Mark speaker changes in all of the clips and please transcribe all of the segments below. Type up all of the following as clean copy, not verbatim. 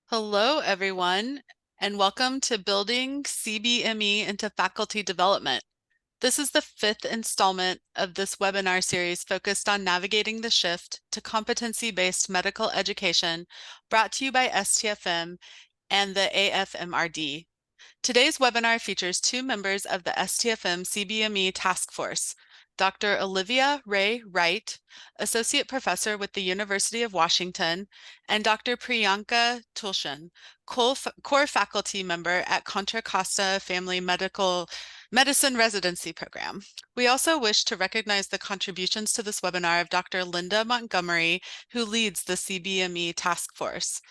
Speaker 1: Hello, everyone, and welcome to Building CBME into Faculty Development. This is the fifth installment of this webinar series focused on navigating the shift to competency-based medical education, brought to you by STFM and the AFMRD. Today's webinar features two members of the STFM CBME Task Force, Dr. Olivia Rae Wright, Associate Professor with the University of Washington, and Dr. Priyanka Tulshian, core faculty member at Contra Costa Family Medicine Residency Program. We also wish to recognize the contributions to this webinar of Dr. Linda Montgomery, who leads the CBME Task Force.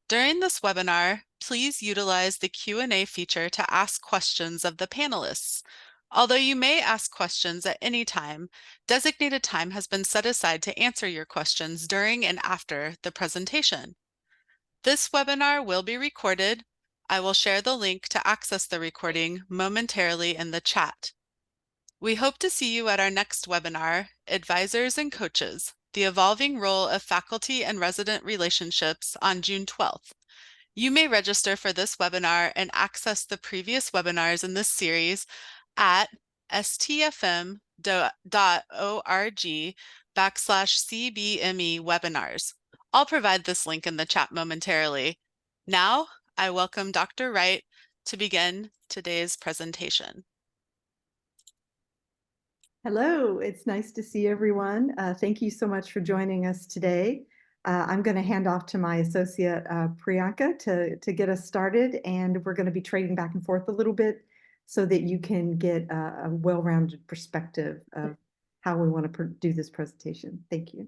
Speaker 1: During this webinar, please utilize the Q&A feature to ask questions of the panelists. Although you may ask questions at any time, designated time has been set aside to answer your questions during and after the presentation. This webinar will be recorded. I will share the link to access the recording momentarily in the chat. We hope to see you at our next webinar, Advisors and Coaches, the Evolving Role of Faculty and Resident Relationships, on June 12th. You may register for this webinar and access the previous webinars in this series at stfm.org/CBME webinars. I'll provide this link in the chat momentarily. Now, I welcome Dr. Wright to begin today's presentation.
Speaker 2: Hello, it's nice to see everyone. Thank you so much for joining us today. I'm going to hand off to my associate, Priyanka, to get us started, and we're going to be trading back and forth a little bit so that you can get a well-rounded perspective of how we want to do this presentation. Thank you.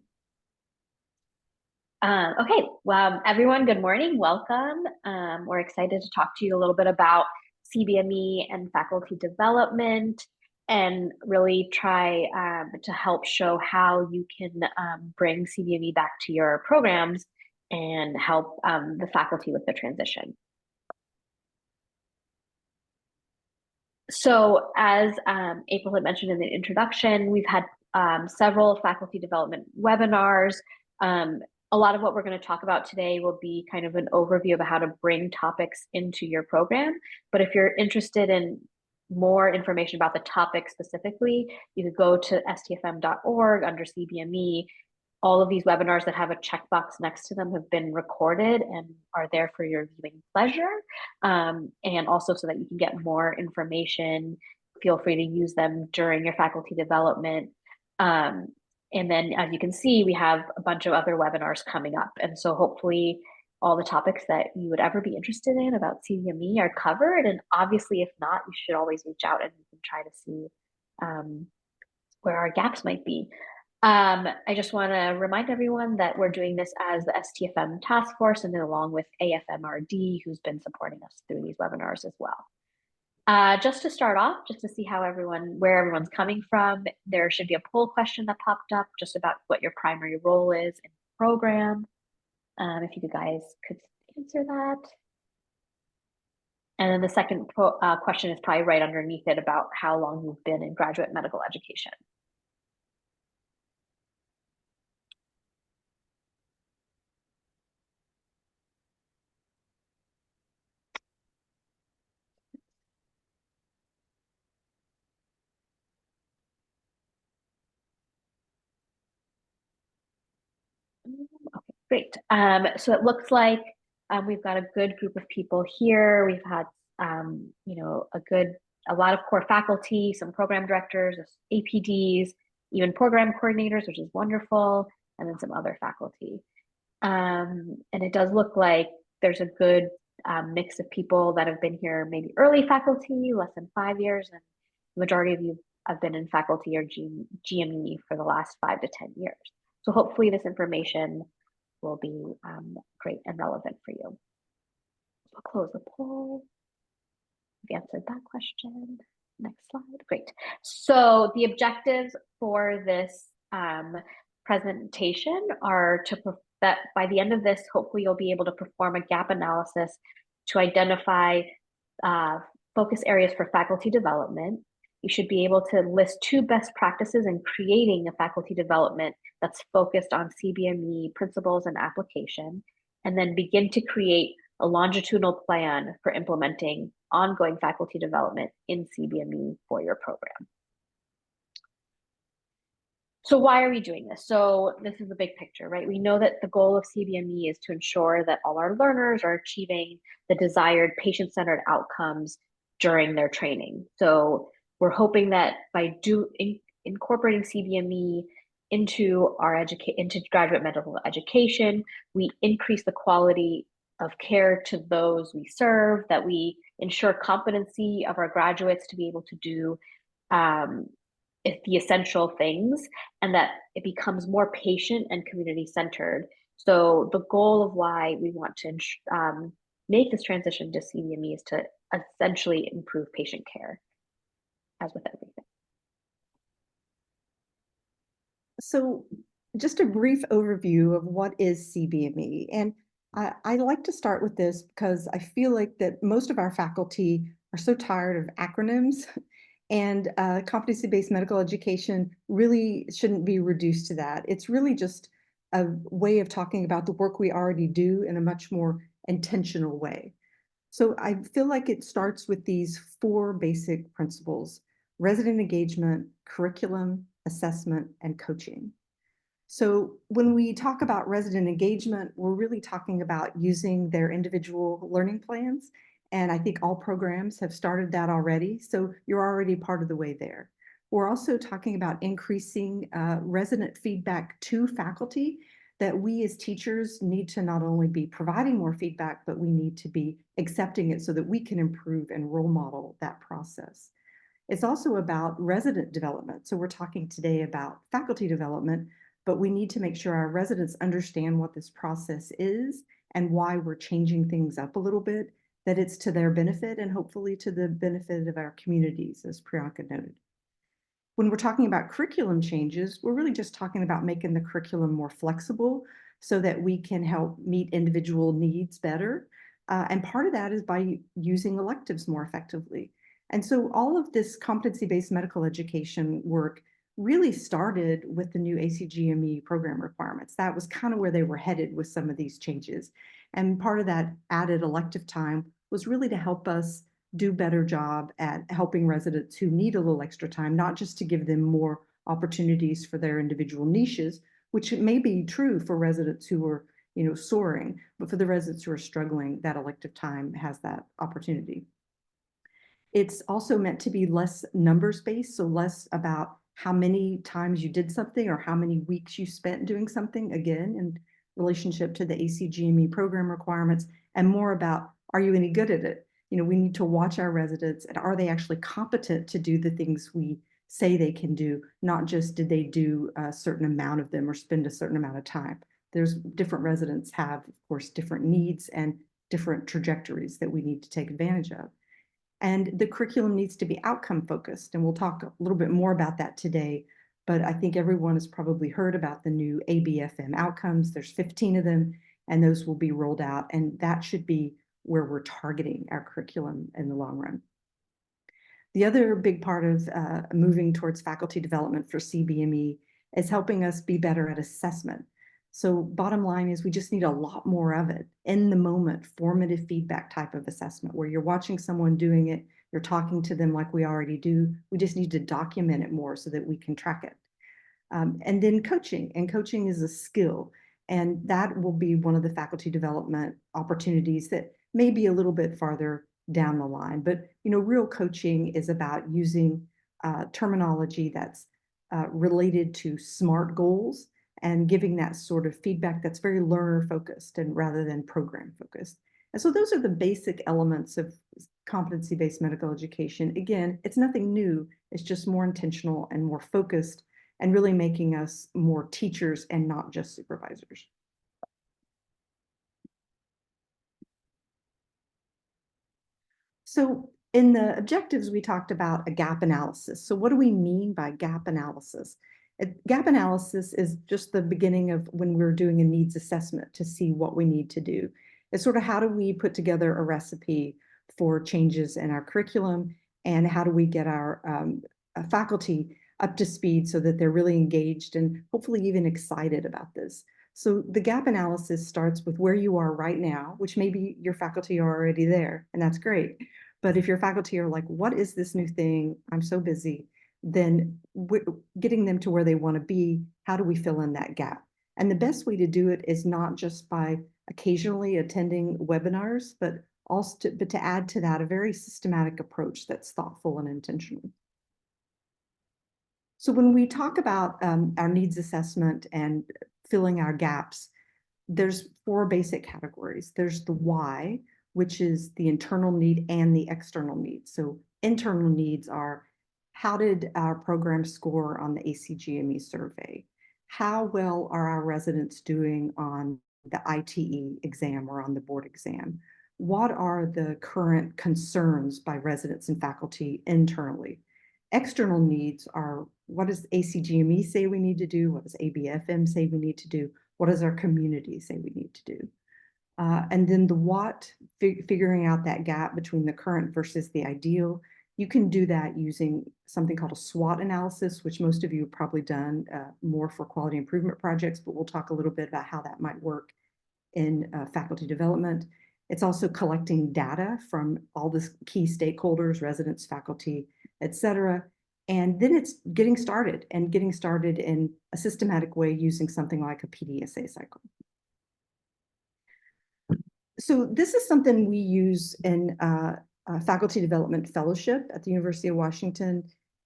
Speaker 3: Okay, well, everyone, good morning. Welcome. We're excited to talk to you a little bit about CBME and faculty development, and really try to help show how you can bring CBME back to your programs and help the faculty with the transition. So as April had mentioned in the introduction, we've had several faculty development webinars. A lot of what we're going to talk about today will be kind of an overview of how to bring topics into your program. But if you're interested in more information about the topic specifically, you could go to stfm.org under CBME. All of these webinars that have a checkbox next to them have been recorded and are there for your viewing pleasure. And also so that you can get more information, feel free to use them during your faculty development. And then, as you can see, we have a bunch of other webinars coming up. And so hopefully all the topics that you would ever be interested in about CBME are covered. And obviously, if not, you should always reach out and we can try to see where our gaps might be. I just want to remind everyone that we're doing this as the STFM task force, and then along with AFMRD, who's been supporting us through these webinars as well. Just to start off, just to see where everyone's coming from, there should be a poll question that popped up just about what your primary role is in the program. If you guys could answer that. And then the second question is probably right underneath it about how long you've been in graduate medical education. Okay, great. So it looks like we've got a good group of people here. We've had, a lot of core faculty, some program directors, APDs, even program coordinators, which is wonderful, and then some other faculty. And it does look like there's a good mix of people that have been here, maybe early faculty, less than 5 years, and the majority of you have been in faculty or GME for the last 5 to 10 years. So hopefully this information will be great and relevant for you. We'll close the poll. We've answered that question. Next slide. Great. So the objectives for this presentation are that by the end of this, hopefully you'll be able to perform a gap analysis to identify focus areas for faculty development. You should be able to list 2 best practices in creating a faculty development that's focused on CBME principles and application, and then begin to create a longitudinal plan for implementing ongoing faculty development in CBME for your program. So why are we doing this? So this is the big picture, right? We know that the goal of CBME is to ensure that all our learners are achieving the desired patient-centered outcomes during their training. So we're hoping that by incorporating CBME into into graduate medical education, we increase the quality of care to those we serve, that we ensure competency of our graduates to be able to do the essential things, and that it becomes more patient and community centered. So the goal of why we want to make this transition to CBME is to essentially improve patient care, as with everything.
Speaker 2: So just a brief overview of what is CBME. And I like to start with this because I feel like that most of our faculty are so tired of acronyms, and competency-based medical education really shouldn't be reduced to that. It's really just a way of talking about the work we already do in a much more intentional way. So I feel like it starts with these 4 basic principles: resident engagement, curriculum, assessment, and coaching. So when we talk about resident engagement, we're really talking about using their individual learning plans. And I think all programs have started that already. So you're already part of the way there. We're also talking about increasing resident feedback to faculty, that we as teachers need to not only be providing more feedback, but we need to be accepting it so that we can improve and role model that process. It's also about resident development. So we're talking today about faculty development, but we need to make sure our residents understand what this process is and why we're changing things up a little bit, that it's to their benefit and hopefully to the benefit of our communities, as Priyanka noted. When we're talking about curriculum changes, we're really just talking about making the curriculum more flexible so that we can help meet individual needs better. And part of that is by using electives more effectively. And so all of this competency-based medical education work really started with the new ACGME program requirements. That was kind of where they were headed with some of these changes. And part of that added elective time was really to help us do a better job at helping residents who need a little extra time, not just to give them more opportunities for their individual niches, which may be true for residents who are, soaring, but for the residents who are struggling, that elective time has that opportunity. It's also meant to be less numbers-based, so less about how many times you did something or how many weeks you spent doing something, again, in relationship to the ACGME program requirements, and more about, are you any good at it? We need to watch our residents, and are they actually competent to do the things we say they can do, not just did they do a certain amount of them or spend a certain amount of time. There's different residents have, of course, different needs and different trajectories that we need to take advantage of. And the curriculum needs to be outcome focused. And we'll talk a little bit more about that today. But I think everyone has probably heard about the new ABFM outcomes. There's 15 of them, and those will be rolled out. And that should be where we're targeting our curriculum in the long run. The other big part of moving towards faculty development for CBME is helping us be better at assessment. So bottom line is we just need a lot more of it, in the moment, formative feedback type of assessment, where you're watching someone doing it, you're talking to them like we already do. We just need to document it more so that we can track it. And then coaching, and coaching is a skill. And that will be one of the faculty development opportunities that may be a little bit farther down the line. But, real coaching is about using terminology that's related to SMART goals, and giving that sort of feedback that's very learner focused and rather than program focused. And so those are the basic elements of competency-based medical education. Again, it's nothing new. It's just more intentional and more focused, and really making us more teachers and not just supervisors. So in the objectives, we talked about a gap analysis. So what do we mean by gap analysis? A gap analysis is just the beginning of when we're doing a needs assessment to see what we need to do. It's sort of, how do we put together a recipe for changes in our curriculum, and how do we get our faculty up to speed so that they're really engaged and hopefully even excited about this. So the gap analysis starts with where you are right now, which maybe your faculty are already there, and that's great. But if your faculty are like, what is this new thing? I'm so busy, then getting them to where they want to be, how do we fill in that gap? And the best way to do it is not just by occasionally attending webinars, but also to add to that a very systematic approach that's thoughtful and intentional. So when we talk about our needs assessment and filling our gaps, there's 4 basic categories. There's the why, which is the internal need and the external need. So internal needs are, how did our program score on the ACGME survey? How well are our residents doing on the ITE exam or on the board exam? What are the current concerns by residents and faculty internally? External needs are, what does ACGME say we need to do? What does ABFM say we need to do? What does our community say we need to do? And then the what, figuring out that gap between the current versus the ideal. You can do that using something called a SWOT analysis, which most of you have probably done more for quality improvement projects, but we'll talk a little bit about how that might work in faculty development. It's also collecting data from all the key stakeholders, residents, faculty, et cetera. And then it's getting started in a systematic way using something like a PDSA cycle. So this is something we use in faculty development fellowship at the University of Washington.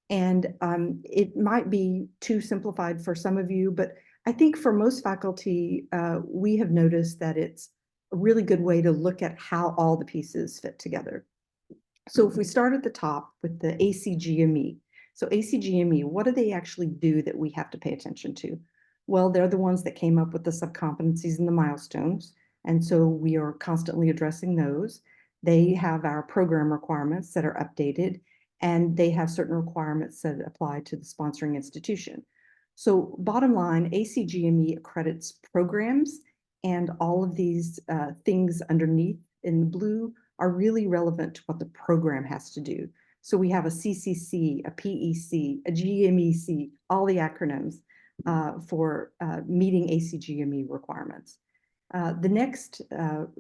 Speaker 2: And it might be too simplified for some of you, but I think for most faculty, we have noticed that it's a really good way to look at how all the pieces fit together. So if we start at the top with the ACGME, so ACGME, what do they actually do that we have to pay attention to? Well, they're the ones that came up with the subcompetencies and the milestones. And so we are constantly addressing those. They have our program requirements that are updated, and they have certain requirements that apply to the sponsoring institution. So bottom line, ACGME accredits programs, and all of these things underneath in the blue are really relevant to what the program has to do. So we have a CCC, a PEC, a GMEC, all the acronyms for meeting ACGME requirements. The next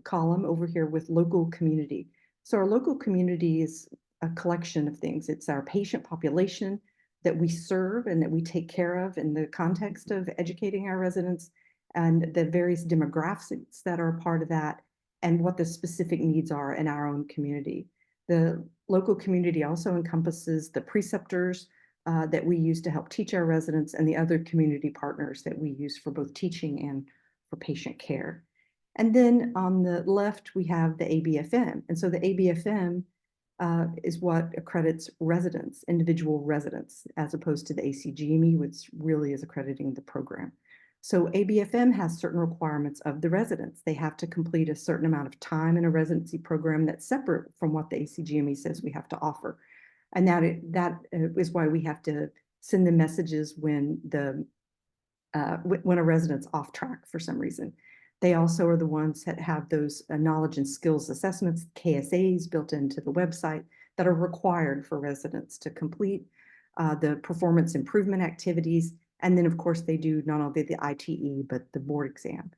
Speaker 2: column over here with local community. So our local community is a collection of things. It's our patient population that we serve and that we take care of in the context of educating our residents, and the various demographics that are a part of that, and what the specific needs are in our own community. The local community also encompasses the preceptors that we use to help teach our residents, and the other community partners that we use for both teaching and for patient care. And then on the left, we have the ABFM. And so the ABFM is what accredits residents, individual residents, as opposed to the ACGME, which really is accrediting the program. So ABFM has certain requirements of the residents. They have to complete a certain amount of time in a residency program that's separate from what the ACGME says we have to offer. And that is why we have to send them messages when a resident's off track for some reason. They also are the ones that have those knowledge and skills assessments, KSAs, built into the website that are required for residents to complete, the performance improvement activities. And then, of course, they do not only the ITE, but the board exam.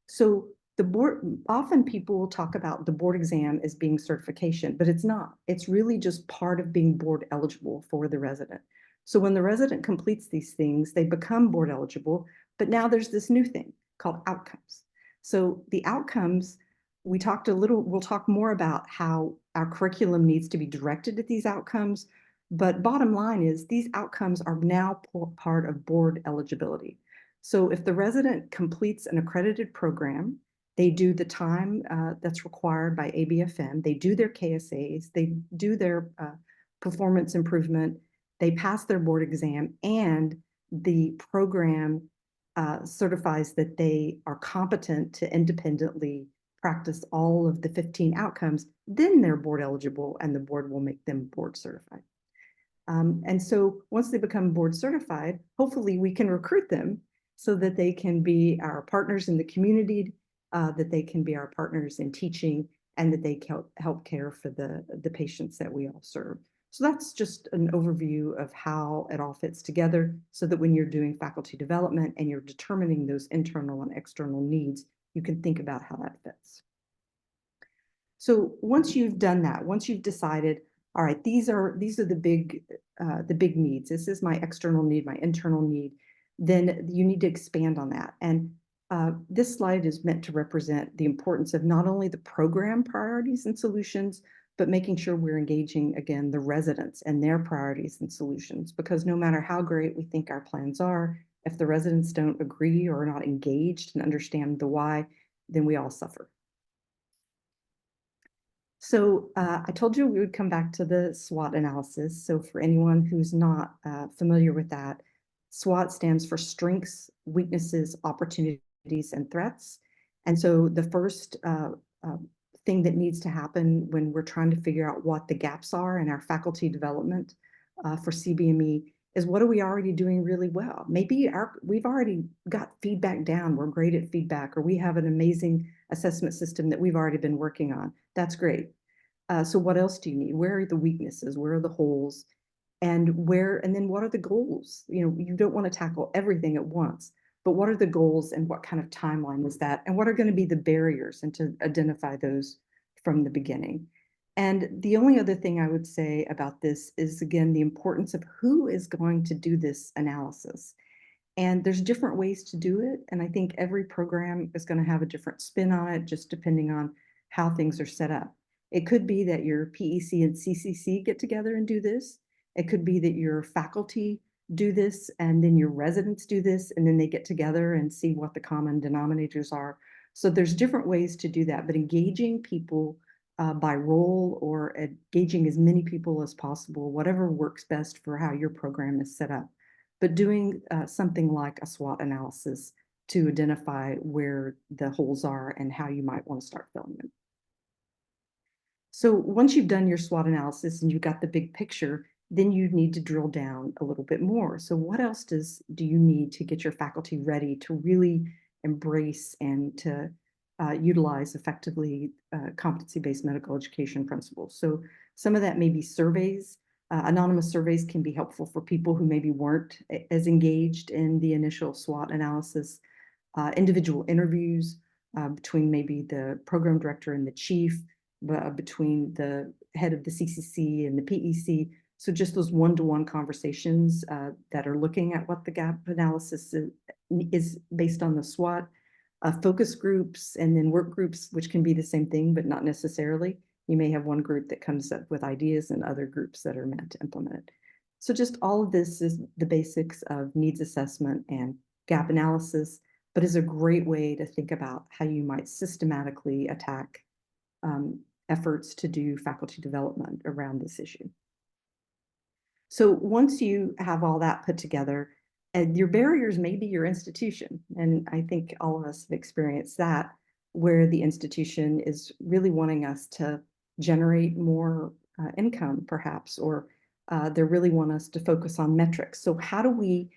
Speaker 2: So the board, often people will talk about the board exam as being certification, but it's not. It's really just part of being board eligible for the resident. So when the resident completes these things, they become board eligible, but now there's this new thing called outcomes. So the outcomes, we'll talk more about how our curriculum needs to be directed at these outcomes, but bottom line is these outcomes are now part of board eligibility. So if the resident completes an accredited program, they do the time that's required by ABFM, they do their KSAs, they do their performance improvement, they pass their board exam, and the program certifies that they are competent to independently practice all of the 15 outcomes, then they're board eligible and the board will make them board certified. And so once they become board certified, hopefully we can recruit them so that they can be our partners in the community, that they can be our partners in teaching, and that they help care for the patients that we all serve. So that's just an overview of how it all fits together so that when you're doing faculty development and you're determining those internal and external needs, you can think about how that fits. So once you've done that, once you've decided, all right, these are the big needs. This is my external need, my internal need. Then you need to expand on that. And this slide is meant to represent the importance of not only the program priorities and solutions, but making sure we're engaging, again, the residents and their priorities and solutions. Because no matter how great we think our plans are, if the residents don't agree or are not engaged and understand the why, then we all suffer. So I told you we would come back to the SWOT analysis. So for anyone who's not familiar with that, SWOT stands for strengths, weaknesses, opportunities, and threats. And so the first thing that needs to happen when we're trying to figure out what the gaps are in our faculty development for CBME is, what are we already doing really well? Maybe we've already got feedback down. We're great at feedback, or we have an amazing assessment system that we've already been working on. That's great. So what else do you need? Where are the weaknesses? Where are the holes? And then what are the goals? You don't want to tackle everything at once, but what are the goals and what kind of timeline is that? And what are going to be the barriers, and to identify those from the beginning. And the only other thing I would say about this is, again, the importance of who is going to do this analysis. And there's different ways to do it. And I think every program is going to have a different spin on it, just depending on how things are set up. It could be that your PEC and CCC get together and do this. It could be that your faculty do this, and then your residents do this, and then they get together and see what the common denominators are. So there's different ways to do that, but engaging people by role, or engaging as many people as possible, whatever works best for how your program is set up. But doing something like a SWOT analysis to identify where the holes are and how you might want to start filling them. So once you've done your SWOT analysis and you've got the big picture, then you need to drill down a little bit more. So what else do you need to get your faculty ready to really embrace and to utilize effectively competency-based medical education principles? So some of that may be surveys. Anonymous surveys can be helpful for people who maybe weren't as engaged in the initial SWOT analysis. Individual interviews between maybe the program director and the chief, between the head of the CCC and the PEC. So just those one-to-one conversations that are looking at what the gap analysis is based on the SWOT. Focus groups and then work groups, which can be the same thing, but not necessarily. You may have one group that comes up with ideas and other groups that are meant to implement it. So just all of this is the basics of needs assessment and gap analysis, but is a great way to think about how you might systematically attack efforts to do faculty development around this issue. So once you have all that put together, your barriers may be your institution. And I think all of us have experienced that, where the institution is really wanting us to generate more income, perhaps, or they really want us to focus on metrics. So how do we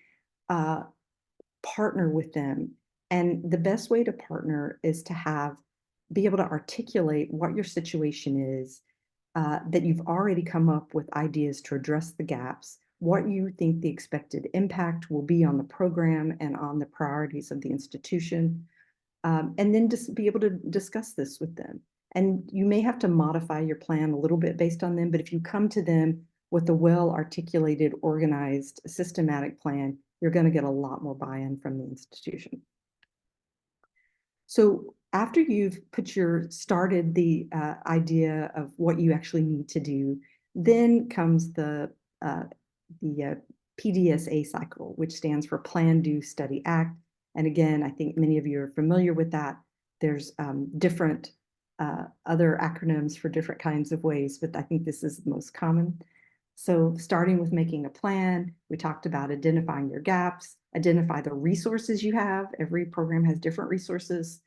Speaker 2: partner with them? And the best way to partner is to be able to articulate what your situation is, that you've already come up with ideas to address the gaps, what you think the expected impact will be on the program and on the priorities of the institution, and then just be able to discuss this with them. And you may have to modify your plan a little bit based on them, but if you come to them with a well-articulated, organized, systematic plan, you're going to get a lot more buy-in from the institution. So after you've started the idea of what you actually need to do, then comes the PDSA cycle, which stands for Plan, Do, Study, Act. And again, I think many of you are familiar with that. There's different other acronyms for different kinds of ways, but I think this is the most common. So starting with making a plan, we talked about identifying your gaps, identify the resources you have. Every program has different resources.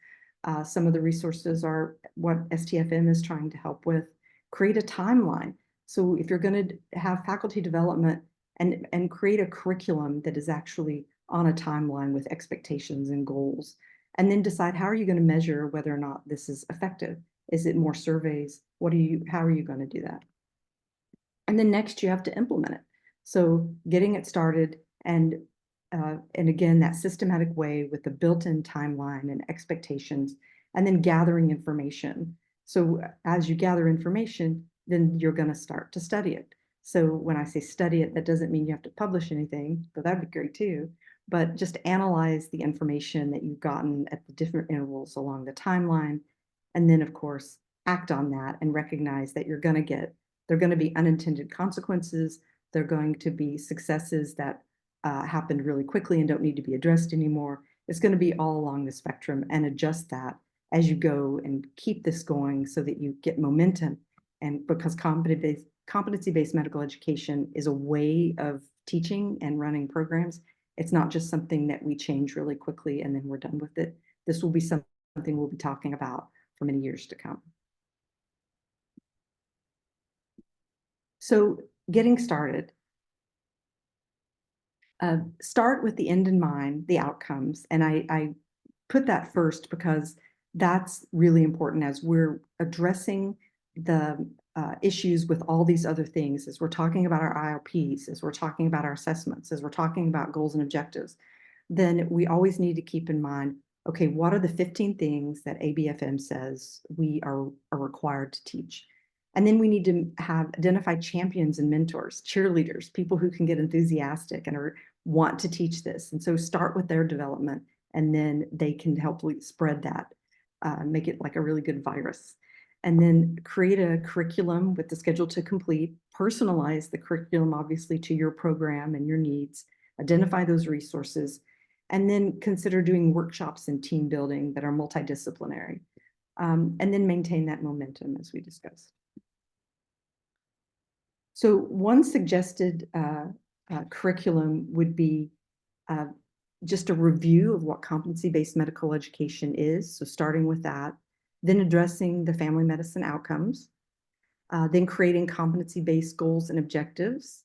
Speaker 2: Some of the resources are what STFM is trying to help with. Create a timeline. So if you're going to have faculty development, and create a curriculum that is actually on a timeline with expectations and goals, and then decide how are you going to measure whether or not this is effective. Is it more surveys? How are you going to do that? And then next you have to implement it. So getting it started and again, that systematic way with the built-in timeline and expectations, and then gathering information. So as you gather information, then you're going to start to study it. So when I say study it, that doesn't mean you have to publish anything, but that'd be great too. But just analyze the information that you've gotten at the different intervals along the timeline. And then, of course, act on that and recognize that there are going to be unintended consequences. There are going to be successes that happened really quickly and don't need to be addressed anymore. It's going to be all along the spectrum, and adjust that as you go and keep this going so that you get momentum. And because competency-based medical education is a way of teaching and running programs, it's not just something that we change really quickly and then we're done with it. This will be something we'll be talking about for many years to come. So getting started, start with the end in mind, the outcomes. And I put that first because that's really important as we're addressing the issues with all these other things, as we're talking about our IOPs, as we're talking about our assessments, as we're talking about goals and objectives. Then we always need to keep in mind, okay, what are the 15 things that ABFM says we are required to teach? And then we need to have identified champions and mentors, cheerleaders, people who can get enthusiastic and want to teach this. And so start with their development, and then they can help spread that, make it like a really good virus. And then create a curriculum with the schedule to complete, personalize the curriculum, obviously, to your program and your needs, identify those resources, and then consider doing workshops and team building that are multidisciplinary, and then maintain that momentum as we discussed. So one suggested curriculum would be just a review of what competency-based medical education is. So starting with that, then addressing the family medicine outcomes, then creating competency-based goals and objectives,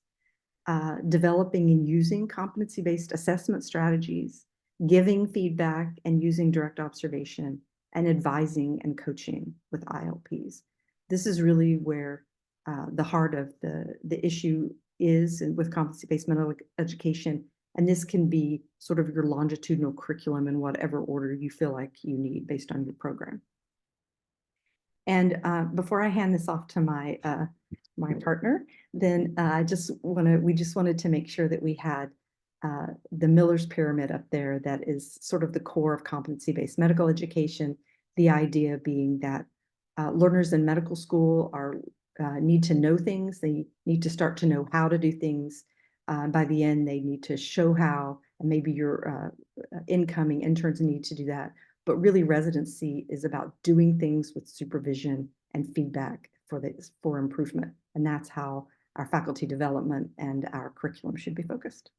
Speaker 2: developing and using competency-based assessment strategies, giving feedback and using direct observation, and advising and coaching with ILPs. This is really where the heart of the issue is with competency-based medical education. And this can be sort of your longitudinal curriculum in whatever order you feel like you need based on your program. And before I hand this off to my partner, then we just wanted to make sure that we had the Miller's Pyramid up there. That is sort of the core of competency-based medical education. The idea being that learners in medical school need to know things. They need to start to know how to do things. By the end, they need to show how, and maybe your incoming interns need to do that. But really, residency is about doing things with supervision and feedback for improvement. And that's how our faculty development and our curriculum should be focused.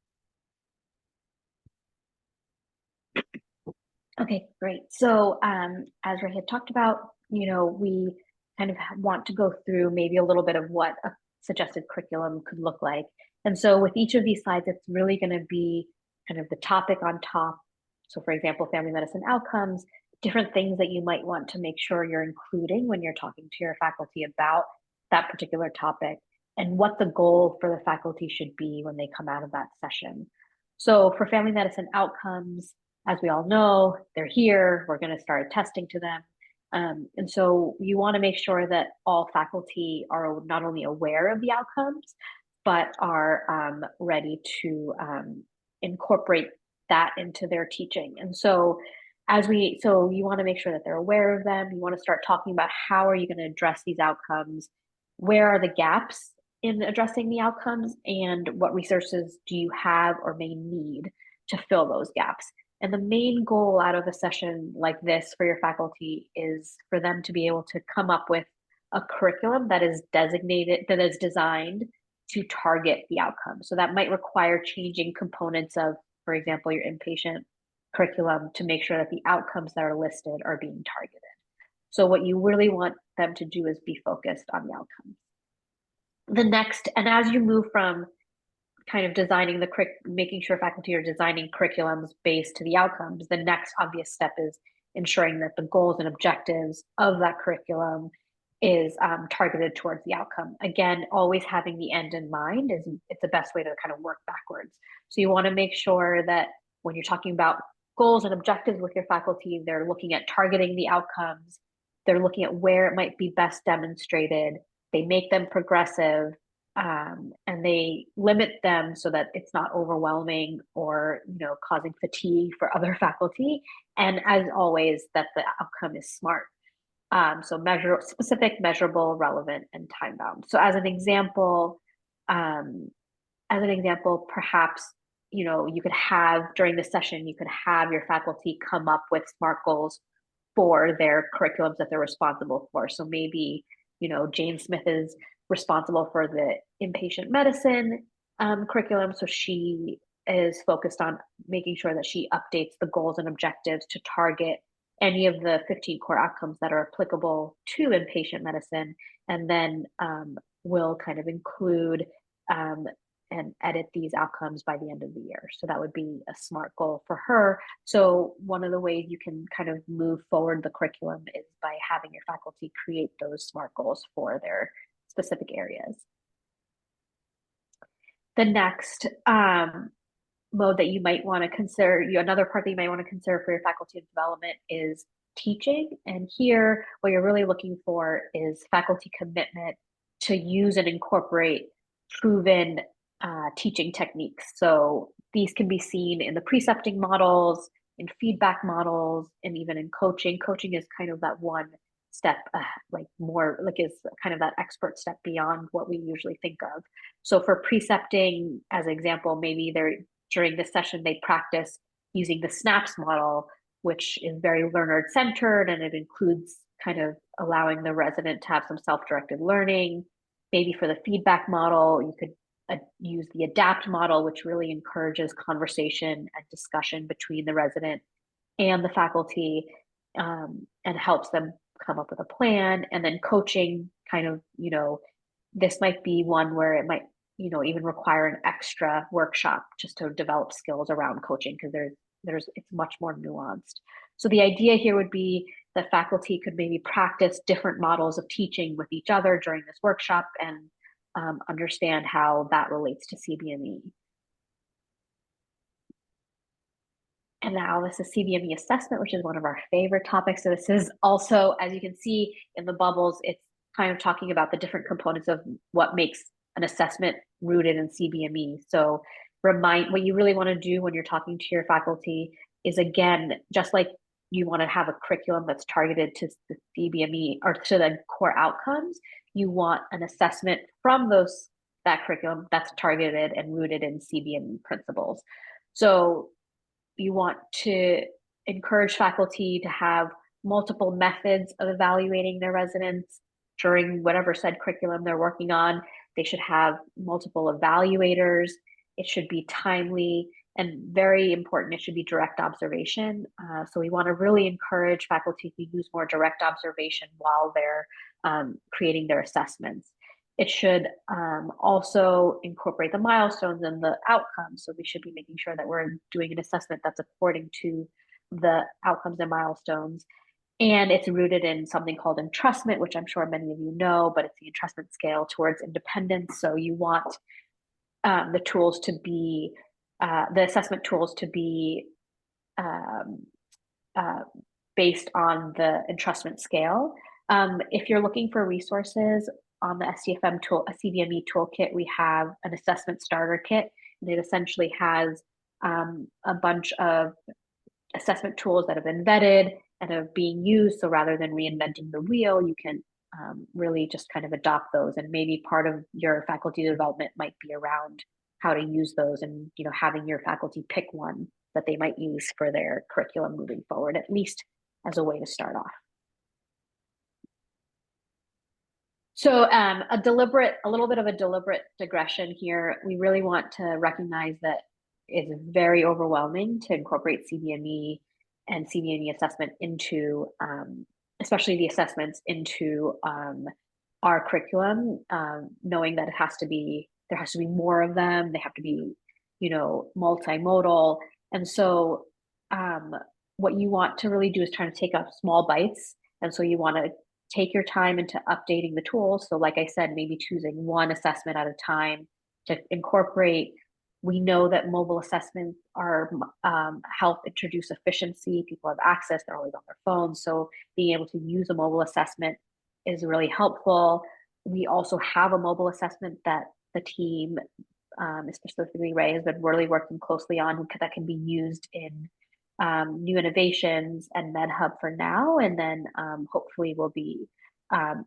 Speaker 3: Okay, great. So as Rae had talked about, we kind of want to go through maybe a little bit of what a suggested curriculum could look like. And so with each of these slides, it's really going to be kind of the topic on top. So for example, family medicine outcomes, different things that you might want to make sure you're including when you're talking to your faculty about that particular topic, and what the goal for the faculty should be when they come out of that session. So for family medicine outcomes, as we all know, they're here. We're going to start testing to them. And so you want to make sure that all faculty are not only aware of the outcomes, but are ready to incorporate that into their teaching. And so you want to make sure that they're aware of them. You want to start talking about how are you going to address these outcomes? Where are the gaps in addressing the outcomes, and what resources do you have or may need to fill those gaps? And the main goal out of a session like this for your faculty is for them to be able to come up with a curriculum that is designed to target the outcome. So that might require changing components of, for example, your inpatient curriculum to make sure that the outcomes that are listed are being targeted. So what you really want them to do is be focused on the outcomes. The next, and as you move from kind of designing making sure faculty are designing curriculums based to the outcomes, the next obvious step is ensuring that the goals and objectives of that curriculum is targeted towards the outcome. Again, always having the end in mind it's the best way to kind of work backwards. So you want to make sure that when you're talking about goals and objectives with your faculty, they're looking at targeting the outcomes, they're looking at where it might be best demonstrated, they make them progressive, and they limit them so that it's not overwhelming or causing fatigue for other faculty. And as always, that the outcome is SMART. So specific, measurable, relevant, and time bound. So as an example, perhaps you could have during the session, you could have your faculty come up with SMART goals for their curriculums that they're responsible for. So maybe Jane Smith is responsible for the inpatient medicine curriculum, so she is focused on making sure that she updates the goals and objectives to target any of the 15 core outcomes that are applicable to inpatient medicine, and then will kind of include and edit these outcomes by the end of the year. So that would be a SMART goal for her. So one of the ways you can kind of move forward the curriculum is by having your faculty create those SMART goals for their specific areas. The next mode that you might want to consider, another part that you might want to consider for your faculty development is teaching. And here, what you're really looking for is faculty commitment to use and incorporate proven teaching techniques. So these can be seen in the precepting models, in feedback models, and even in coaching. Coaching is kind of that one step, is kind of that expert step beyond what we usually think of. So for precepting, as an example, maybe during this session, they practice using the SNAPS model, which is very learner-centered, and it includes kind of allowing the resident to have some self-directed learning. Maybe for the feedback model, you could use the ADAPT model, which really encourages conversation and discussion between the resident and the faculty, and helps them come up with a plan. And then coaching, kind of, this might be one where it might, even require an extra workshop just to develop skills around coaching, because it's much more nuanced. So the idea here would be that faculty could maybe practice different models of teaching with each other during this workshop and understand how that relates to CBME. And now this is CBME assessment, which is one of our favorite topics. So this is also, as you can see in the bubbles, it's kind of talking about the different components of what makes an assessment rooted in CBME. So what you really want to do when you're talking to your faculty is, again, just like you want to have a curriculum that's targeted to the CBME or to the core outcomes, you want an assessment from that curriculum that's targeted and rooted in CBME principles. So you want to encourage faculty to have multiple methods of evaluating their residents during whatever said curriculum they're working on. They should have multiple evaluators. It should be timely, and very important, it should be direct observation. So we want to really encourage faculty to use more direct observation while they're creating their assessments. It should also incorporate the milestones and the outcomes. So we should be making sure that we're doing an assessment that's according to the outcomes and milestones. And it's rooted in something called entrustment, which I'm sure many of you know, but it's the entrustment scale towards independence. So you want the assessment tools to be based on the entrustment scale. If you're looking for resources on the STFM tool, a CBME toolkit, we have an assessment starter kit. And it essentially has a bunch of assessment tools that have been vetted and are being used. So rather than reinventing the wheel, you can really just kind of adopt those. And maybe part of your faculty development might be around how to use those, and having your faculty pick one that they might use for their curriculum moving forward, at least as a way to start off. So a little bit of a deliberate digression here. We really want to recognize that it's very overwhelming to incorporate CBME and CBME assessment into, especially the assessments into our curriculum, knowing that there has to be more of them. They have to be, multimodal. And so what you want to really do is try to take up small bites. And so you want to take your time into updating the tools. So like I said, maybe choosing one assessment at a time to incorporate. We know that mobile assessments are help introduce efficiency. People have access, they're always on their phones. So being able to use a mobile assessment is really helpful. We also have a mobile assessment that the team, especially Ray, has been really working closely on that can be used in new innovations and MedHub for now, and then hopefully will be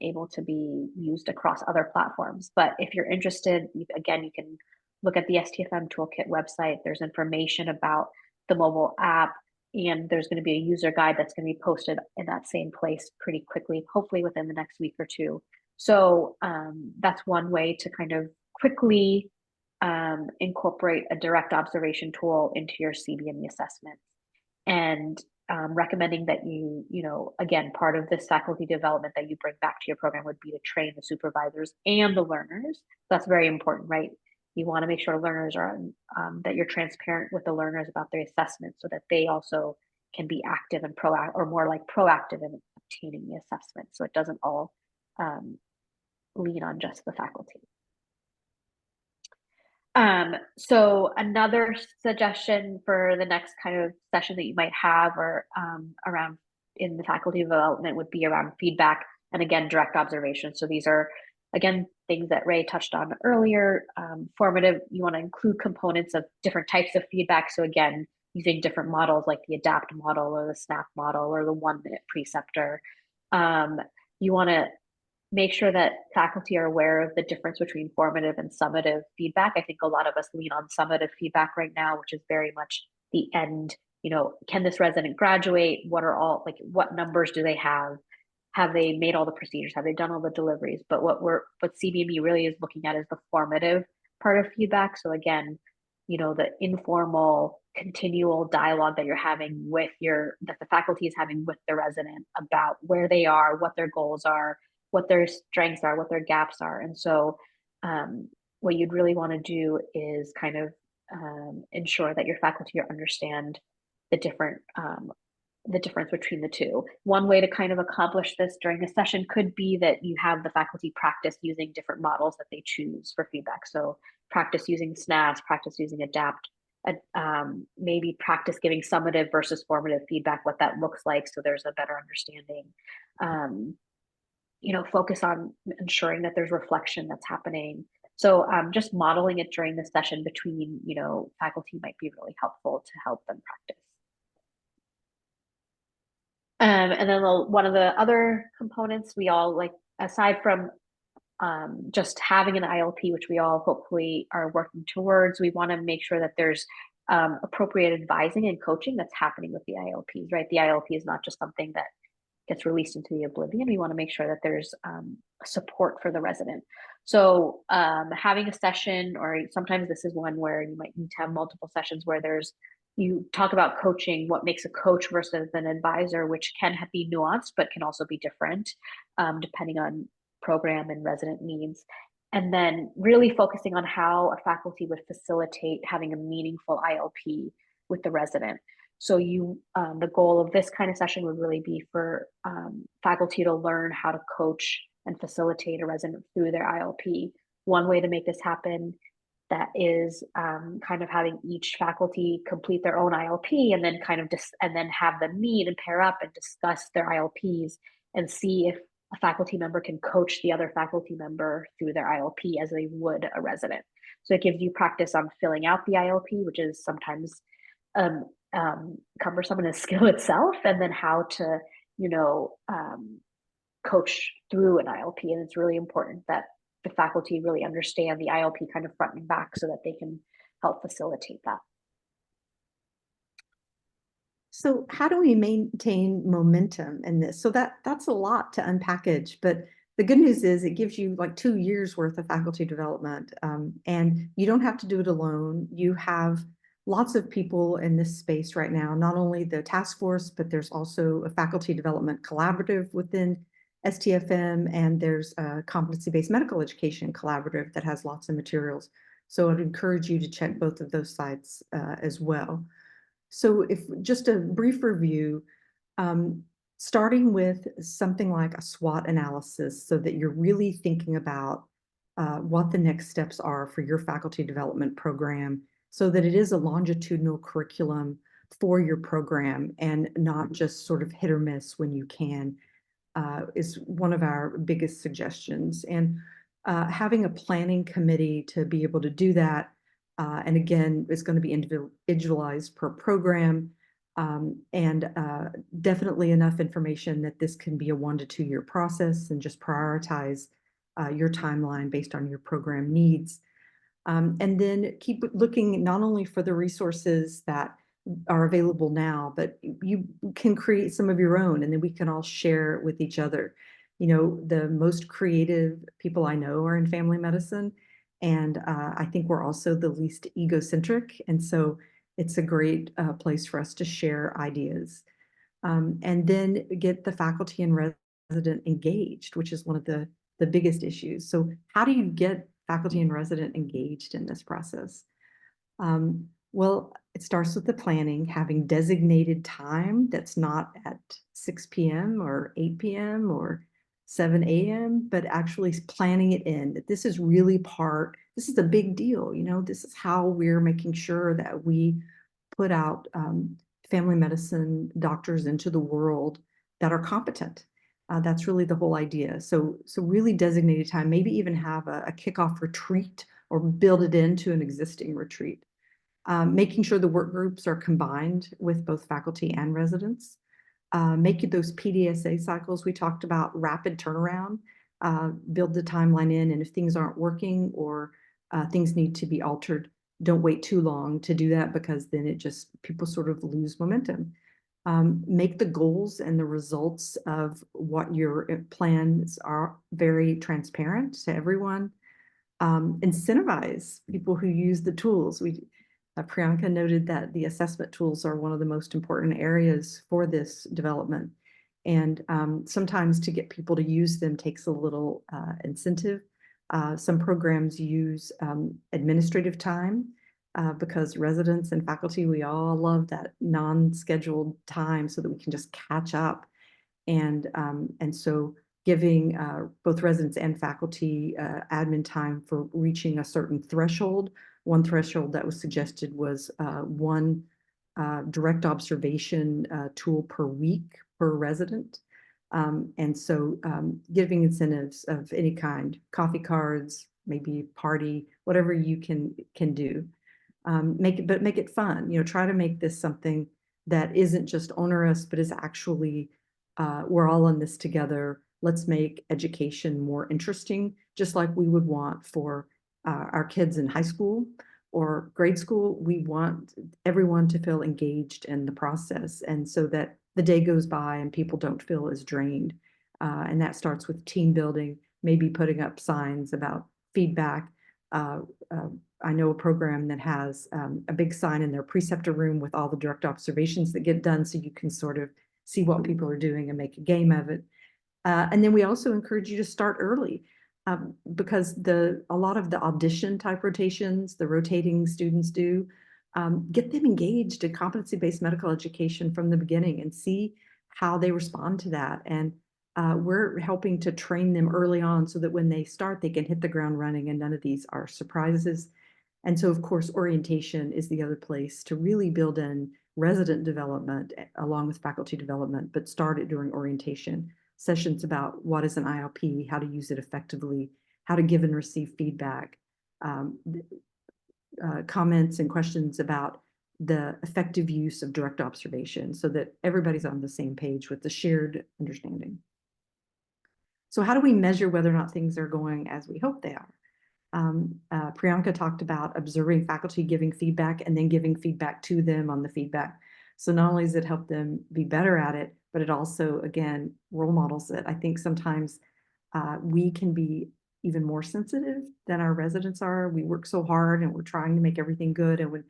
Speaker 3: able to be used across other platforms. But if you're interested, again, you can look at the STFM Toolkit website. There's information about the mobile app, and there's going to be a user guide that's going to be posted in that same place pretty quickly, hopefully within the next week or two. So that's one way to kind of quickly incorporate a direct observation tool into your CBME assessment. And recommending that again, part of this faculty development that you bring back to your program would be to train the supervisors and the learners. That's very important, right? You want to make sure learners are that you're transparent with the learners about their assessment so that they also can be active and proactive, or more like proactive in obtaining the assessment. So it doesn't all lean on just the faculty. So another suggestion for the next kind of session that you might have or around in the faculty development would be around feedback and again, direct observation. So these are, again, things that Ray touched on earlier. Formative, you want to include components of different types of feedback. So again, using different models like the ADAPT model or the SNAP model or the 1-minute preceptor. You want to make sure that faculty are aware of the difference between formative and summative feedback. I think a lot of us lean on summative feedback right now, which is very much the end. Can this resident graduate? What numbers do they have? Have they made all the procedures? Have they done all the deliveries? But what CBME really is looking at is the formative part of feedback. So again, the informal, continual dialogue that you're having that the faculty is having with the resident about where they are, what their goals are, what their strengths are, what their gaps are. And so what you'd really want to do is kind of ensure that your faculty understand the difference between the two. One way to kind of accomplish this during a session could be that you have the faculty practice using different models that they choose for feedback. So practice using SNAS, practice using ADAPT, maybe practice giving summative versus formative feedback, what that looks like, so there's a better understanding. Focus on ensuring that there's reflection that's happening. So just modeling it during the session between, faculty might be really helpful to help them practice. And then one of the other components we all like, aside from just having an ILP, which we all hopefully are working towards, we want to make sure that there's appropriate advising and coaching that's happening with the ILPs, right? The ILP is not just something that gets released into the oblivion. We want to make sure that there's support for the resident. So having a session, or sometimes this is one where you might need to have multiple sessions where you talk about coaching, what makes a coach versus an advisor, which can be nuanced, but can also be different depending on program and resident needs. And then really focusing on how a faculty would facilitate having a meaningful ILP with the resident. So the goal of this kind of session would really be for faculty to learn how to coach and facilitate a resident through their ILP. One way to make this happen that is kind of having each faculty complete their own ILP and then and then have them meet and pair up and discuss their ILPs and see if a faculty member can coach the other faculty member through their ILP as they would a resident. So it gives you practice on filling out the ILP, which is sometimes cumbersome in a skill itself, and then how to, coach through an ILP. And it's really important that the faculty really understand the ILP kind of front and back so that they can help facilitate that.
Speaker 2: So how do we maintain momentum in this? So that's a lot to unpackage, but the good news is it gives you like 2 years worth of faculty development, and you don't have to do it alone. You have lots of people in this space right now, not only the task force, but there's also a faculty development collaborative within STFM, and there's a competency-based medical education collaborative that has lots of materials. So I'd encourage you to check both of those sites as well. So if just a brief review, starting with something like a SWOT analysis so that you're really thinking about what the next steps are for your faculty development program so that it is a longitudinal curriculum for your program and not just sort of hit or miss when you can, is one of our biggest suggestions. And having a planning committee to be able to do that, and again, it's going to be individualized per program, and definitely enough information that this can be a 1 to 2 year process and just prioritize your timeline based on your program needs. And then keep looking not only for the resources that are available now, but you can create some of your own, and then we can all share with each other. You know, the most creative people I know are in family medicine, and I think we're also the least egocentric, and so it's a great place for us to share ideas. And then get the faculty and resident engaged, which is one of the biggest issues. So how do you get faculty and resident engaged in this process? Well, it starts with the planning, having designated time that's not at 6 p.m. or 8 p.m. or 7 a.m., but actually planning it in, that this is really this is a big deal. You know, this is how we're making sure that we put out family medicine doctors into the world that are competent. That's really the whole idea. So really designated time, maybe even have a kickoff retreat or build it into an existing retreat. Making sure the work groups are combined with both faculty and residents. Making those PDSA cycles we talked about, rapid turnaround, build the timeline in, and if things aren't working or things need to be altered, don't wait too long to do that, because then people sort of lose momentum. Make the goals and the results of what your plans are very transparent to everyone. Incentivize people who use the tools. Priyanka noted that the assessment tools are one of the most important areas for this development. And sometimes to get people to use them takes a little incentive. Some programs use administrative time because residents and faculty, we all love that non-scheduled time so that we can just catch up. And so giving both residents and faculty admin time for reaching a certain threshold. One threshold that was suggested was one direct observation tool per week per resident. And so giving incentives of any kind, coffee cards, maybe party, whatever you can do. Make it fun. You know, try to make this something that isn't just onerous, but is actually we're all in this together. Let's make education more interesting, just like we would want for our kids in high school or grade school. We want everyone to feel engaged in the process, and so that the day goes by and people don't feel as drained. And that starts with team building, maybe putting up signs about feedback. I know a program that has a big sign in their preceptor room with all the direct observations that get done, so you can sort of see what people are doing and make a game of it. And then we also encourage you to start early, because a lot of the audition type rotations, the rotating students do, get them engaged in competency-based medical education from the beginning and see how they respond to that. And we're helping to train them early on so that when they start, they can hit the ground running and none of these are surprises. And so, of course, orientation is the other place to really build in resident development along with faculty development, but start it during orientation. Sessions about what is an ILP, how to use it effectively, how to give and receive feedback, comments and questions about the effective use of direct observation so that everybody's on the same page with the shared understanding. So how do we measure whether or not things are going as we hope they are? Priyanka talked about observing faculty giving feedback and then giving feedback to them on the feedback. So not only does it help them be better at it, but it also, again, role models it. I think sometimes we can be even more sensitive than our residents are. We work so hard and we're trying to make everything good. And when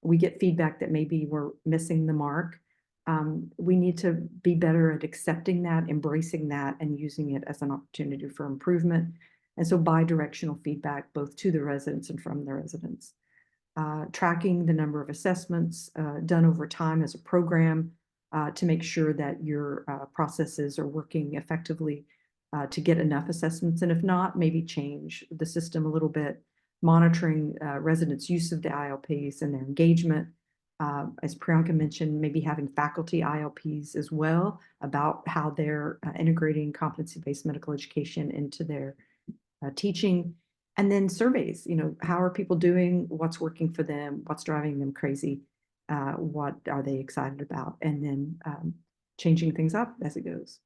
Speaker 2: we get feedback that maybe we're missing the mark, we need to be better at accepting that, embracing that, and using it as an opportunity for improvement. And so bi-directional feedback, both to the residents and from the residents. Tracking the number of assessments done over time as a program, to make sure that your processes are working effectively to get enough assessments. And if not, maybe change the system a little bit, monitoring residents' use of the ILPs and their engagement. As Priyanka mentioned, maybe having faculty ILPs as well about how they're integrating competency-based medical education into their teaching. And then surveys, how are people doing? What's working for them? What's driving them crazy? What are they excited about? And then changing things up as it goes.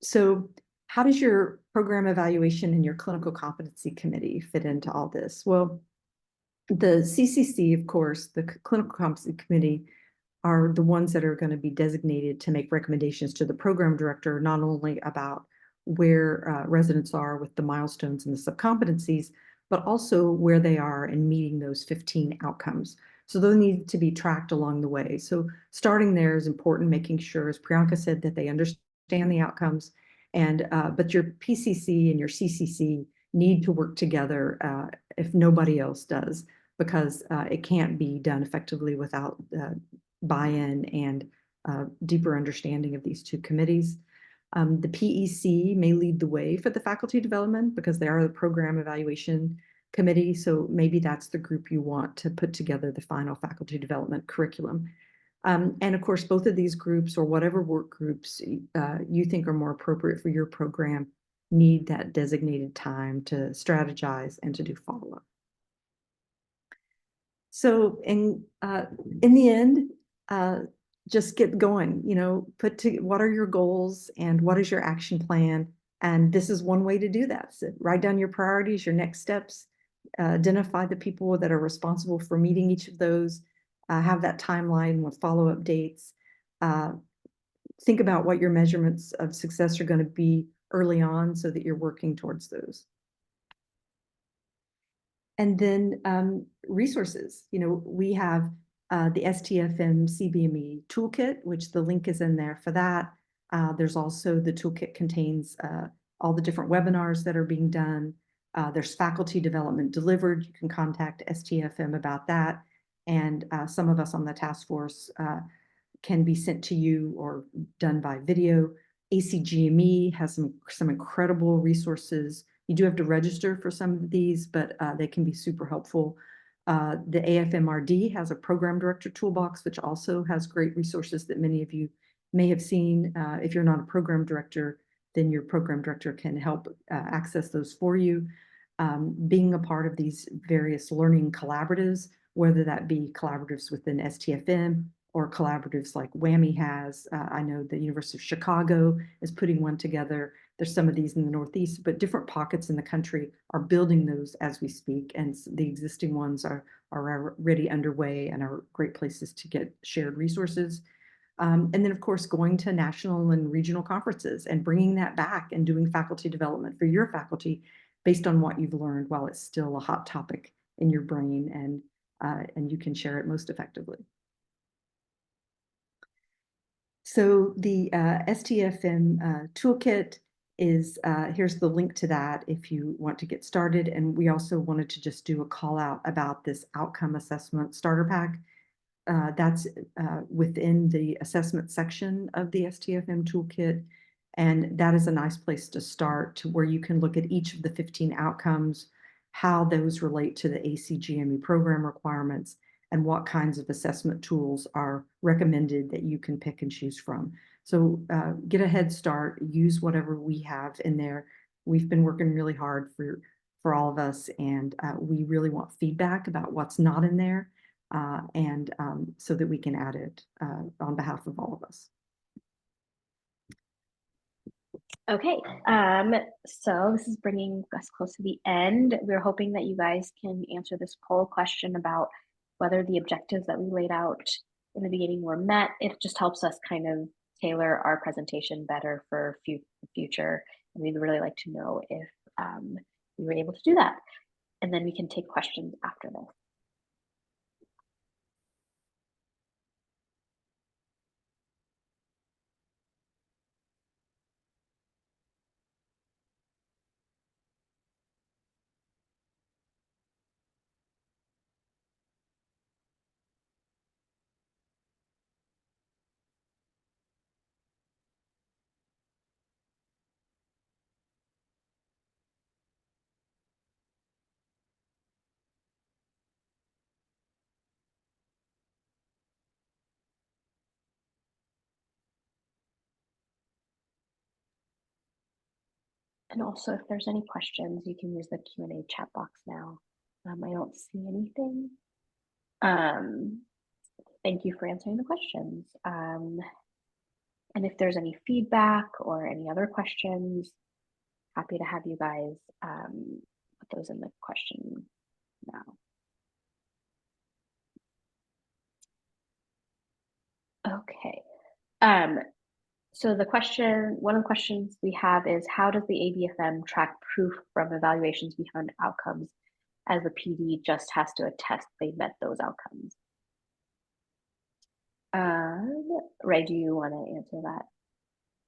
Speaker 2: So how does your program evaluation and your clinical competency committee fit into all this? Well, the CCC, of course, the clinical competency committee, are the ones that are going to be designated to make recommendations to the program director, not only about where residents are with the milestones and the subcompetencies, but also where they are in meeting those 15 outcomes. So those need to be tracked along the way. So starting there is important, making sure, as Priyanka said, that they understand the outcomes. And but your PCC and your CCC need to work together if nobody else does, because it can't be done effectively without buy-in and deeper understanding of these two committees. The PEC may lead the way for the faculty development because they are the program evaluation committee. So maybe that's the group you want to put together the final faculty development curriculum. And of course, both of these groups or whatever work groups you think are more appropriate for your program need that designated time to strategize and to do follow-up. So in the end, just get going, what are your goals and what is your action plan? And this is one way to do that. So write down your priorities, your next steps, identify the people that are responsible for meeting each of those, have that timeline with follow-up dates. Think about what your measurements of success are going to be early on so that you're working towards those. And then resources, we have the STFM CBME toolkit, which the link is in there for that. There's also the toolkit contains all the different webinars that are being done. There's faculty development delivered. You can contact STFM about that. And some of us on the task force can be sent to you or done by video. ACGME has some incredible resources. You do have to register for some of these, but they can be super helpful. The AFMRD has a program director toolbox, which also has great resources that many of you may have seen. If you're not a program director, then your program director can help access those for you. Being a part of these various learning collaboratives, whether that be collaboratives within STFM or collaboratives like WWAMI has. I know the University of Chicago is putting one together. There's some of these in the Northeast, but different pockets in the country are building those as we speak. And the existing ones are already underway and are great places to get shared resources. And then, of course, going to national and regional conferences and bringing that back and doing faculty development for your faculty based on what you've learned while it's still a hot topic in your brain, and you can share it most effectively. So the STFM toolkit is, here's the link to that if you want to get started. And we also wanted to just do a call out about this outcome assessment starter pack. That's within the assessment section of the STFM toolkit. And that is a nice place to start, to where you can look at each of the 15 outcomes, how those relate to the ACGME program requirements, and what kinds of assessment tools are recommended that you can pick and choose from. So get a head start, use whatever we have in there. We've been working really hard for all of us, and we really want feedback about what's not in there, and so that we can add it on behalf of all of us.
Speaker 3: Okay, so this is bringing us close to the end. We're hoping that you guys can answer this poll question about whether the objectives that we laid out in the beginning were met. It just helps us kind of tailor our presentation better for future. And we'd really like to know if we were able to do that. And then we can take questions after this. And also, if there's any questions, you can use the Q&A chat box now. I don't see anything. Thank you for answering the questions. And if there's any feedback or any other questions, happy to have you guys put those in the question now. Okay. So one of the questions we have is, how does the ABFM track proof from evaluations behind outcomes, as the PD just has to attest they met those outcomes? Ray, do you want to answer that?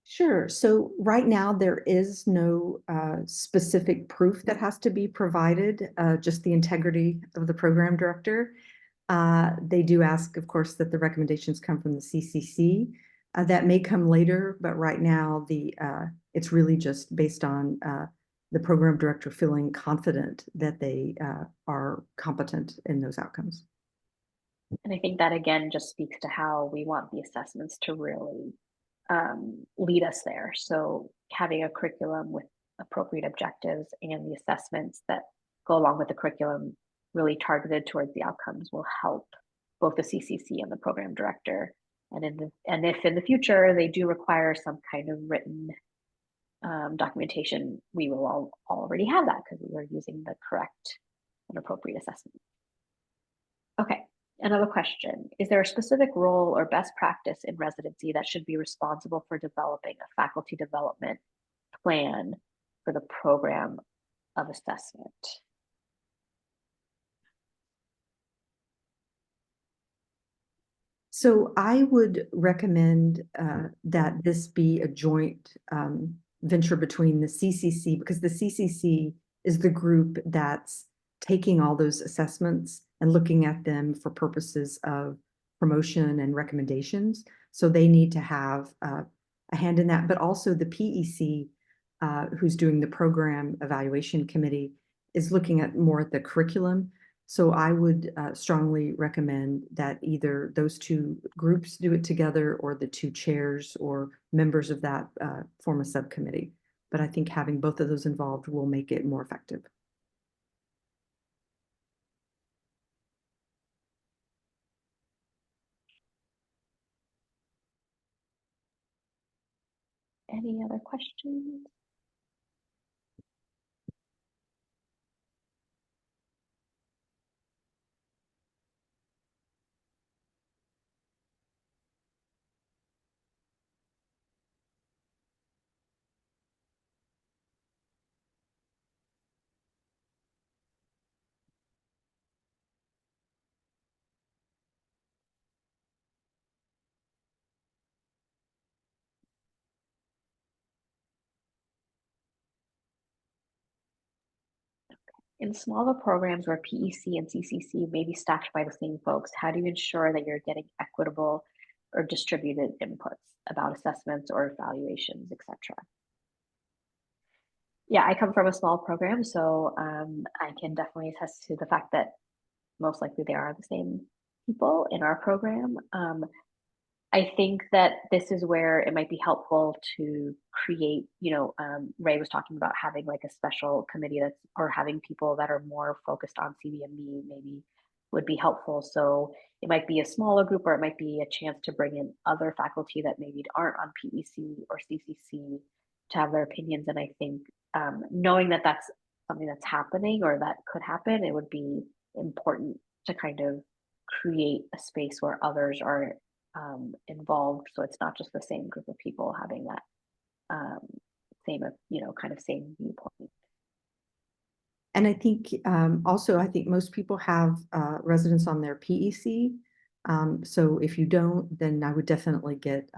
Speaker 2: Sure. So right now there is no specific proof that has to be provided, just the integrity of the program director. They do ask, of course, that the recommendations come from the CCC. That may come later, but right now it's really just based on the program director feeling confident that they are competent in those outcomes.
Speaker 3: And I think that again just speaks to how we want the assessments to really lead us there. So having a curriculum with appropriate objectives and the assessments that go along with the curriculum really targeted towards the outcomes will help both the CCC and the program director. And if in the future they do require some kind of written documentation, we will already have that because we are using the correct and appropriate assessment. Okay. Another question, is there a specific role or best practice in residency that should be responsible for developing a faculty development plan for the program of assessment?
Speaker 2: So I would recommend that this be a joint venture between the CCC, because the CCC is the group that's taking all those assessments and looking at them for purposes of promotion and recommendations. So they need to have a hand in that, but also the PEC, who's doing the program evaluation committee, is looking at more at the curriculum. So I would strongly recommend that either those two groups do it together, or the two chairs or members of that form a subcommittee. But I think having both of those involved will make it more effective.
Speaker 3: Any other questions? In smaller programs where PEC and CCC may be staffed by the same folks, how do you ensure that you're getting equitable or distributed inputs about assessments or evaluations, etc.? Yeah, I come from a small program, so I can definitely attest to the fact that most likely they are the same people in our program. I think that this is where it might be helpful to create, Ray was talking about having like a special committee or having people that are more focused on CBME maybe would be helpful. So it might be a smaller group, or it might be a chance to bring in other faculty that maybe aren't on PEC or CCC to have their opinions. And I think knowing that that's something that's happening or that could happen, it would be important to kind of create a space where others are involved, so it's not just the same group of people having that same kind of same viewpoint.
Speaker 2: And I think also, I think most people have residents on their PEC. So if you don't, then I would definitely get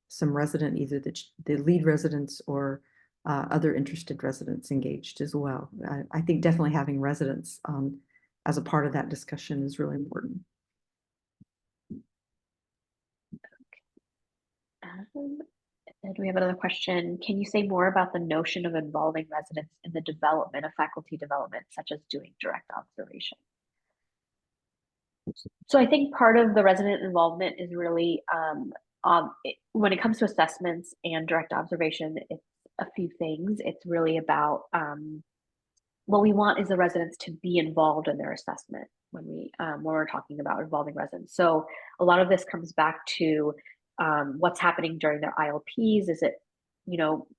Speaker 2: some resident, either the lead residents or other interested residents engaged as well. I think definitely having residents as a part of that discussion is really important.
Speaker 3: And we have another question. Can you say more about the notion of involving residents in the development of faculty development, such as doing direct observation? So I think part of the resident involvement is really when it comes to assessments and direct observation, it's a few things. It's really about what we want is the residents to be involved in their assessment when we're talking about involving residents. So a lot of this comes back to what's happening during their ILPs. Is it,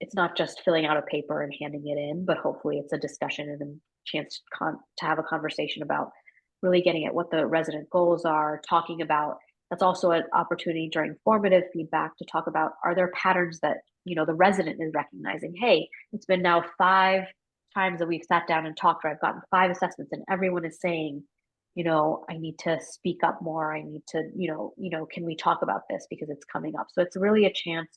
Speaker 3: it's not just filling out a paper and handing it in, but hopefully it's a discussion and a chance to have a conversation about really getting at what the resident goals are, talking about. That's also an opportunity during formative feedback to talk about, are there patterns that, the resident is recognizing? Hey, it's been now 5 times that we've sat down and talked, or I've gotten 5 assessments and everyone is saying, I need to speak up more. I need to, can we talk about this because it's coming up? So it's really a chance.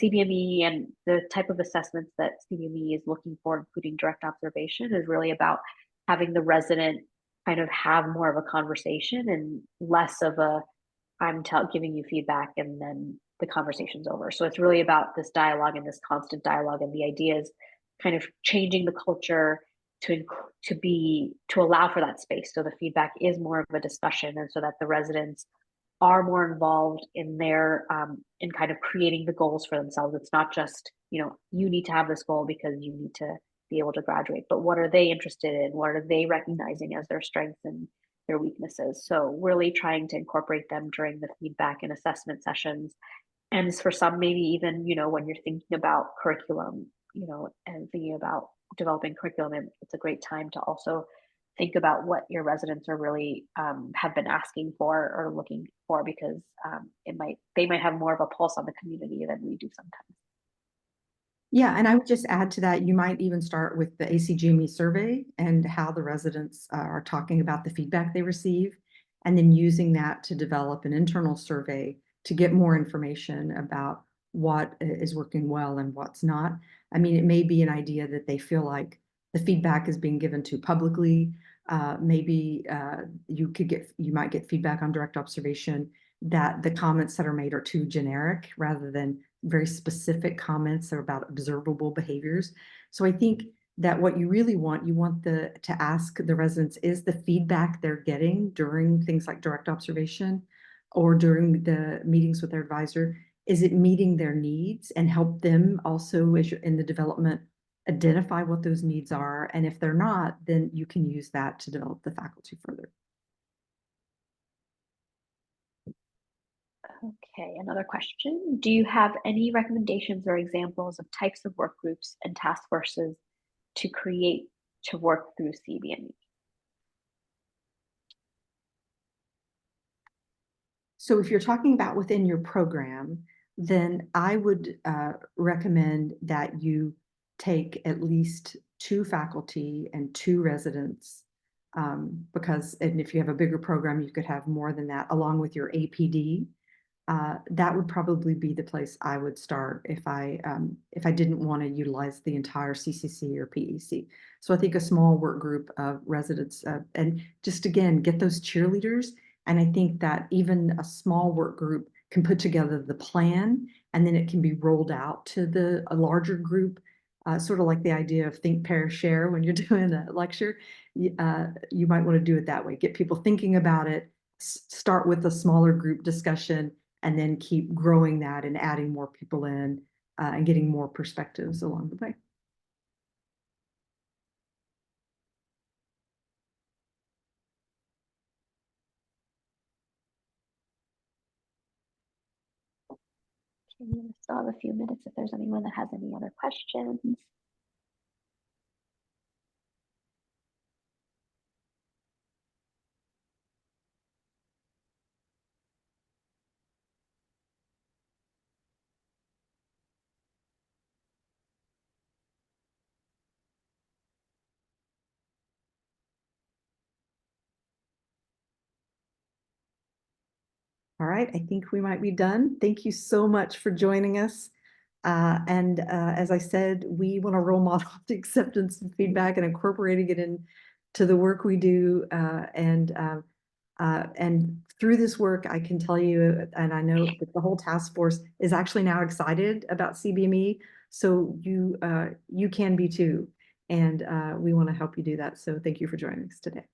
Speaker 3: CBME and the type of assessments that CBME is looking for, including direct observation, is really about having the resident kind of have more of a conversation and less of a, I'm giving you feedback and then the conversation's over. So it's really about this dialogue and this constant dialogue, and the idea is kind of changing the culture to allow for that space. So the feedback is more of a discussion, and so that the residents are more involved in their in kind of creating the goals for themselves. It's not just, you need to have this goal because you need to be able to graduate, but what are they interested in? What are they recognizing as their strengths and their weaknesses? So really trying to incorporate them during the feedback and assessment sessions. And for some, maybe even, when you're thinking about curriculum, and thinking about developing curriculum, it's a great time to also think about what your residents are really have been asking for or looking for, because they might have more of a pulse on the community than we do sometimes.
Speaker 2: Yeah, and I would just add to that, you might even start with the ACGME survey and how the residents are talking about the feedback they receive, and then using that to develop an internal survey to get more information about what is working well and what's not. I mean, it may be an idea that they feel like the feedback is being given to publicly. Maybe you might get feedback on direct observation that the comments that are made are too generic rather than very specific comments that are about observable behaviors. So I think that what you really want, to ask the residents, is the feedback they're getting during things like direct observation or during the meetings with their advisor, is it meeting their needs, and help them also as in the development identify what those needs are. And if they're not, then you can use that to develop the faculty further.
Speaker 3: Okay, another question. Do you have any recommendations or examples of types of work groups and task forces to create to work through CBME?
Speaker 2: So if you're talking about within your program, then I would recommend that you take at least 2 faculty and 2 residents, because, and if you have a bigger program, you could have more than that, along with your APD. That would probably be the place I would start if I didn't want to utilize the entire CCC or PEC. So I think a small work group of residents, and just again, get those cheerleaders. And I think that even a small work group can put together the plan, and then it can be rolled out to a larger group, sort of like the idea of think, pair, share when you're doing a lecture. You might want to do it that way. Get people thinking about it, start with a smaller group discussion, and then keep growing that and adding more people in and getting more perspectives along the way.
Speaker 3: Okay, we still have a few minutes if there's anyone that has any other questions.
Speaker 2: All right, I think we might be done. Thank you so much for joining us. As I said, we want to role model the acceptance and feedback and incorporating it into the work we do. And through this work, I can tell you, and I know that the whole task force is actually now excited about CBME. So you can be too. And we want to help you do that. So thank you for joining us today.